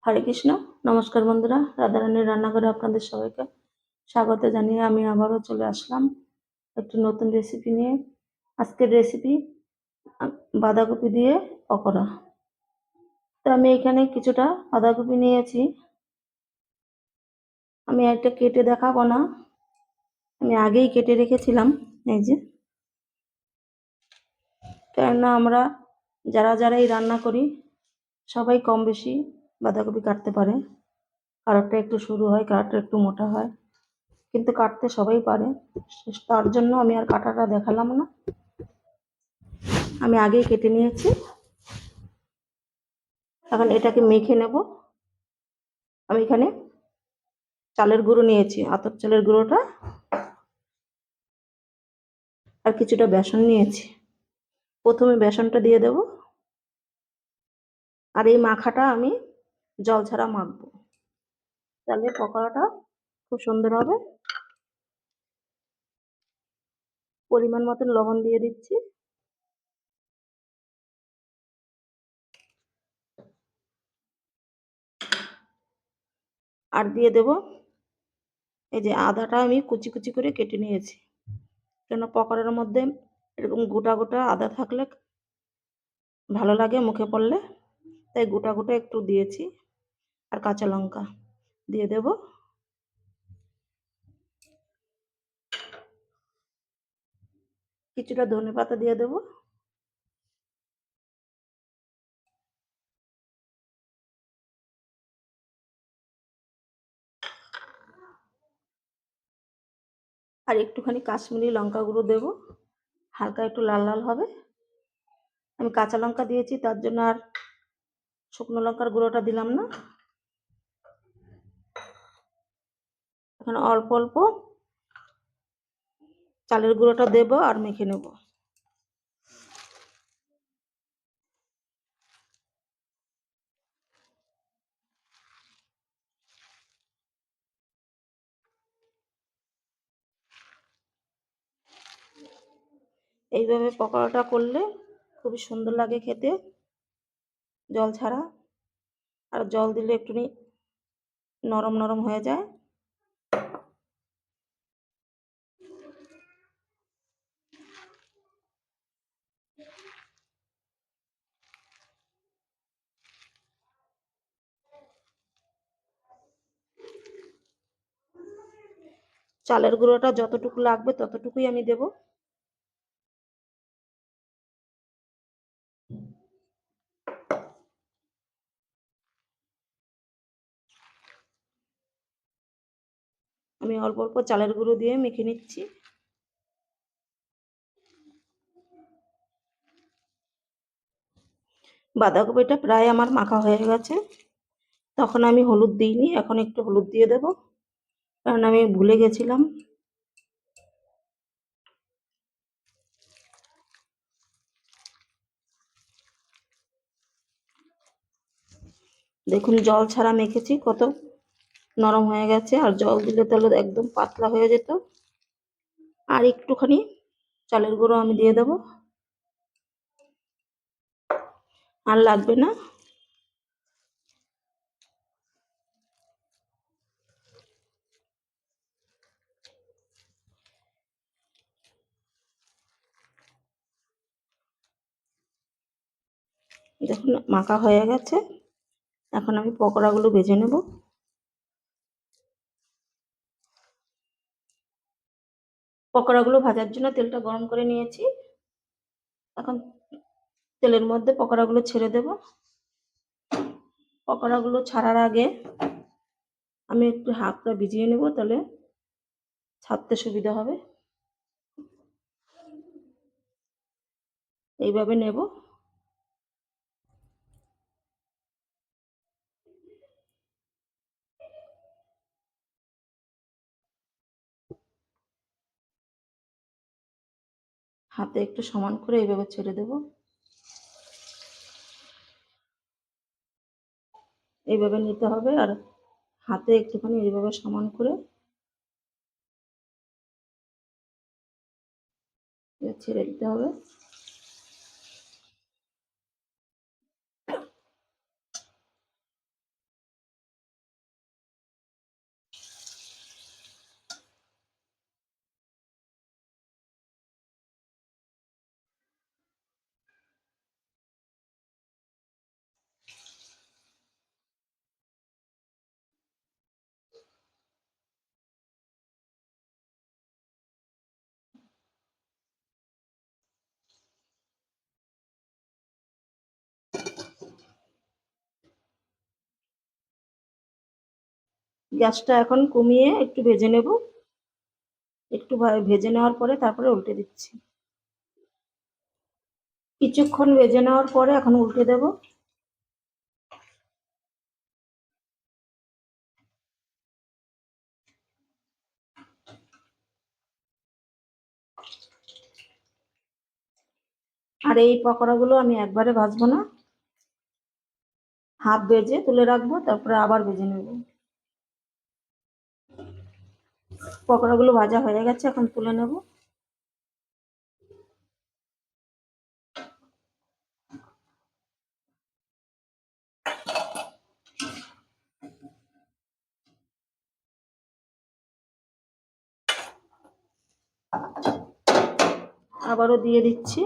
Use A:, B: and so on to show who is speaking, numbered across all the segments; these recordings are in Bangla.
A: হরে কৃষ্ণ। নমস্কার বন্ধুরা, রাধারানীর রান্নাঘরে আপনাদের সবাইকে স্বাগত জানিয়ে আমি আবারও চলে আসলাম একটি নতুন রেসিপি নিয়ে। আজকের রেসিপি বাঁধাকপি দিয়ে পকোড়া। তো আমি এখানে কিছুটা বাঁধাকপি নিয়েছি। আমি একটা কেটে দেখাবো না, আমি আগেই কেটে রেখেছিলাম। এই যে, কেননা আমরা যারাই রান্না করি সবাই কম বেশি বাঁধাকপি কাটতে পারে। কারোরটা একটু সরু হয়, কারোরটা একটু মোটা হয়, কিন্তু কাটতে সবাই পারে। তার জন্য আমি আর কাটাটা দেখালাম না, আমি আগেই কেটে নিয়েছি। এখন এটাকে মেখে নেব। আমি এখানে চালের গুঁড়ো নিয়েছি, আতপ চালের গুঁড়োটা, আর কিছুটা বেসন নিয়েছি। প্রথমে বেসনটা দিয়ে দেব, আর এই মাখাটা আমি জল ছাড়া মাখবো, তাহলে পকোড়াটা খুব সুন্দর হবে। পরিমাণ মতন লবণ দিয়ে দিচ্ছি, আর দিয়ে দেব এই যে আদাটা আমি কুচি কুচি করে কেটে নিয়েছি, কেন পকোড়ার মধ্যে এরকম গোটা গোটা আদা থাকলে ভালো লাগে মুখে পড়লে, তাই গোটা গোটা একটু দিয়েছি। আর কাঁচা লঙ্কা দিয়ে দেব, কিছুটা ধনেপাতা দিয়ে দেব, আর একটুখানি কাশ্মীরি লঙ্কা গুঁড়ো দেব, হালকা একটু লাল লাল হবে। আমি কাঁচা লঙ্কা দিয়েছি, তার জন্য আর শুকনো লঙ্কার গুঁড়োটা দিলাম না। এখন অল্প অল্প চালের গুঁড়োটা দেব আর মেখে নেব। এইভাবে পকোড়াটা করলে খুবই সুন্দর লাগে খেতে, জল ছাড়া। আর জল দিলে একটুখানি নরম নরম হয়ে যায়। চালের গুঁড়োটা যতটুকু লাগবে ততটুকুই আমি দেব। আমি অল্প অল্প চালের গুঁড়ো দিয়ে মেখে নিচ্ছি। বাঁধাকপিটা প্রায় আমার মাখা হয়ে গেছে, তখন আমি হলুদ দিইনি, এখন একটু হলুদ দিয়ে দেব, কারণ আমি ভুলে গেছিলাম। দেখুন জল ছাড়া মেখেছি, কত নরম হয়ে গেছে। আর জল দিলে তাহলে একদম পাতলা হয়ে যেত। আর একটুখানি চালের গুঁড়ো আমি দিয়ে দেব, আর লাগবে না। দেখুন মাখা হয়ে গেছে। এখন আমি পকোড়াগুলো ভেজে নেব। পকোড়াগুলো ভাজার জন্য তেলটা গরম করে নিয়েছি। এখন তেলের মধ্যে পকোড়াগুলো ছেড়ে দেব। পকোড়াগুলো ছাড়ার আগে আমি একটু হাতটা ভিজিয়ে নেব, তাহলে ছাড়তে সুবিধা হবে। এইভাবে নেব। হাতে একটু সমান করে এইভাবে ছেড়ে দেব। এইভাবে নিতে হবে, আর হাতে একটুখানি এইভাবে সমান করে ছেড়ে দিতে হবে। গ্যাসটা এখন কমিয়ে একটু ভেজে নেব। একটু ভেজে নেওয়ার পরে তারপরে উল্টে দিচ্ছি। কিছুক্ষণ ভেজে নেওয়ার পরে এখন উল্টে দেব। আর এই পকোড়াগুলো আমি একবারে ভাজবো না, হাফ ভেজে তুলে রাখবো, তারপরে আবার ভেজে নেব। পকোড়াগুলো ভাজা হয়ে গেছে, এখন তুলে নেব। আবারও দিয়ে দিচ্ছি।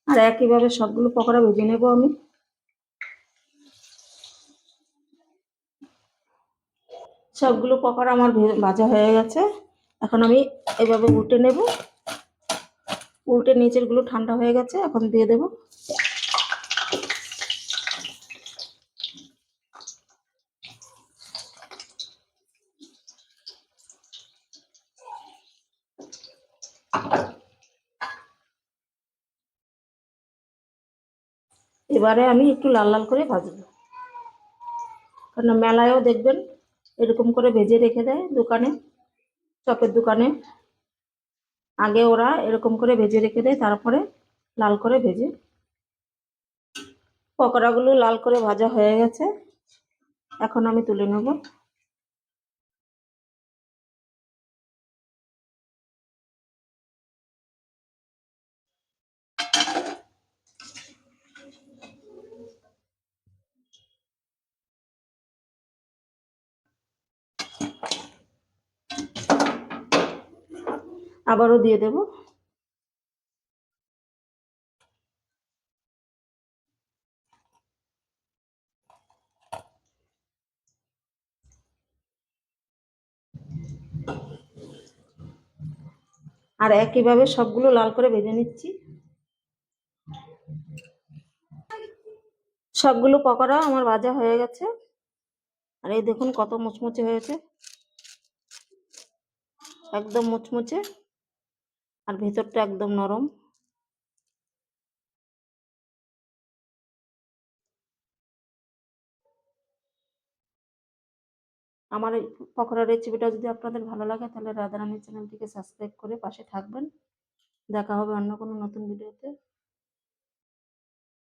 A: আর একইভাবে সবগুলো পকোড়া ভেজে নেব আমি। সবগুলো পকোড়া আমার ভাজা হয়ে গেছে, এখন আমি এভাবে উল্টে নেব। উল্টে নিচের গুলো ঠান্ডা হয়ে গেছে, এখন দিয়ে দেব। এবারে আমি একটু লাল লাল করে ভাজবো, কারণ মেলায়ও দেখবেন এরকম করে ভেজে রেখে দেয় দোকানে, চপের দোকানে। আগে ওরা এরকম করে ভেজে রেখে দেয়, তারপরে লাল করে ভেজে। পকোড়াগুলো লাল করে ভাজা হয়ে গেছে, এখন আমি তুলে নেব। আবারও দিয়ে দেব। আর একইভাবে সবগুলো লাল করে ভেজে নিচ্ছি। সবগুলো পকোড়া আমার ভাজা হয়ে গেছে, আর এই দেখুন কত মুচমুচে হয়েছে, একদম মুচমুচে, আর ভেতরটা একদম নরম। আমার এই পকোড়ার রেসিপিটা যদি আপনাদের ভালো লাগে, তাহলে রাধারানী চ্যানেলটিকে সাবস্ক্রাইব করে পাশে থাকবেন। দেখা হবে অন্য কোনো নতুন ভিডিওতে।